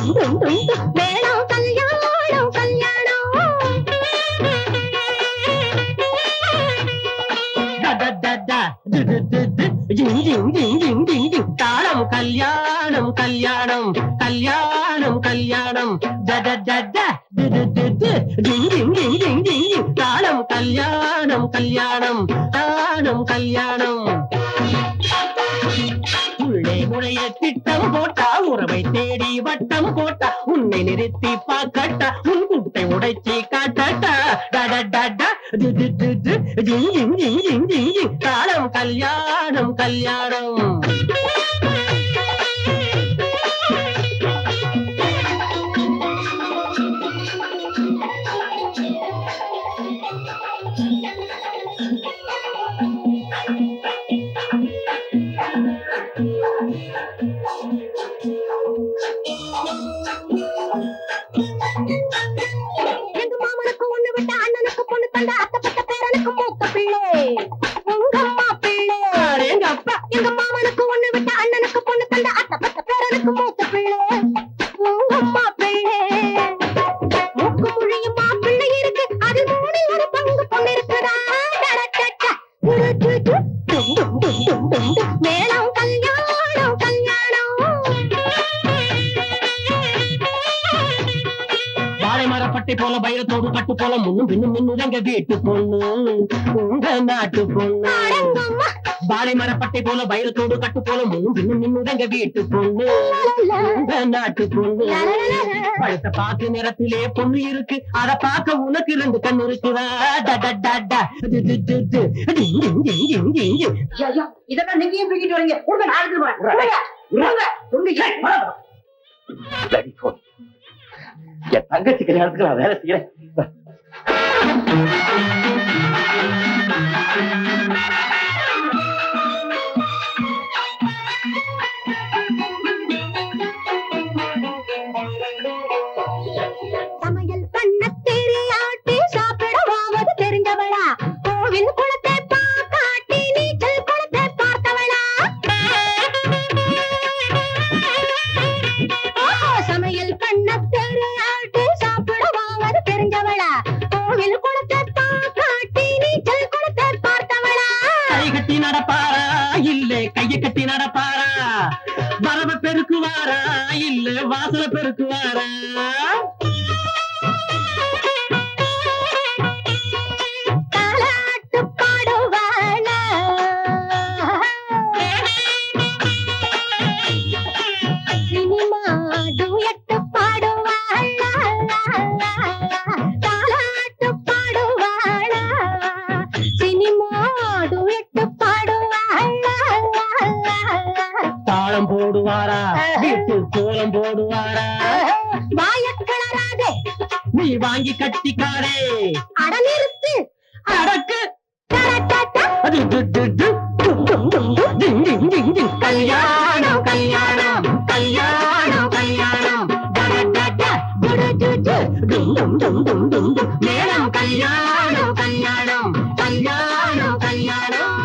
மேளம் கல்யாணம் கல்யாணம் தாளம் கல்யாணம் கல்யாணம் கல்யாணம் கல்யாணம் தாளம் கல்யாணம் கல்யாணம் தானம் கல்யாணம் உள்ளே நுழைய திட்டம் போட்டா உறவை தேடி வட்டம் போட்டா உன்னை நிறுத்தி பார்க்கட்டா உன் குட்டை உடைச்சி காட்டட்டா தாளம் கல்யாணம் கல்யாணம் எங்க மாமனுக்கு ஒண்ணு விட்ட அண்ணனுக்கு பொண்ணு தந்த அத்தப்பட்ட பேரனுக்கு மூத்த பிள்ளை உங்க அம்மா பிள்ளை எங்க அப்பா எங்க மாமனுக்கு ஒண்ணு விட்ட அண்ணனுக்கு பொண்ணு தந்த அத்தப்பட்ட பேரனுக்கு மூத்த பிள்ளை உங்க அம்மா பிள்ளை மூக்கு மொழியும் மாப்பிள்ளை இருக்கு அது மூணு ஒரு பங்கு பொண்ணு இருக்குதா மேளம் கல்யாணம் கல்யாணம் மரப்பட்டை போல பைரத்தோடு கட்டு போல முன்னும் பின்னும் மின்னுதங்க வீட்டு பொண்ணு உங்க நாட்டு பொண்ணு வாழை மரப்பட்டை போல பைரத்தோடு கட்டு போல முன்னும் பின்னும் மின்னுதங்க வீட்டு பொண்ணு உங்க நாட்டு பொண்ணு பழுத்த பாக்கு நிறத்திலே பொண்ணு இருக்கு அத பார்க்க உனக்கு ரெண்டு கண்ணு இருக்குதா இதெல்லாம் நீங்க தூக்கிட்டு வரீங்க என் தங்கச்சி கல்யாணத்துக்கு நான் வேலை செய்யறேன். சமையல் பண்ண தெரியாட்டி சாப்பிடவாவது தெரிஞ்சவளா கோவில் குளத்தை பாக்காட்டி நீச்சல் குளத்தை பார்த்தவளா சமையல் பண்ண தெரியாட்டி சாப்பிடவாவது தெரிஞ்சவளா கோவில் குளத்தை பாக்காட்டி நீச்சல் குளத்தை பார்த்தவளா கை கட்டி நடப்பாரா இல்ல கையை கட்டி நடப்பாரா வரவ பெருக்குவாரா இல்ல வாசல பெருக்குவாரா தாலாட்டு பாடுவாளா சினிமா டுயட் பாடுவாளா தாலாட்டு பாடுவாளா சினிமா டுயட் பாடுவாளா தாளம் போடுவாரா வீட்டு கோலம் போடுவாரா வாயக்கிளராதே நீ வாங்கி கட்டிக்காரே அட நிறுத்து அடக்கு டடடட. அது கல்யாணம் கல்யாணம் கல்யாணம் கல்யாணம் மேளம் கல்யாணம் கல்யாணம் கல்யாணம் கல்யாணம்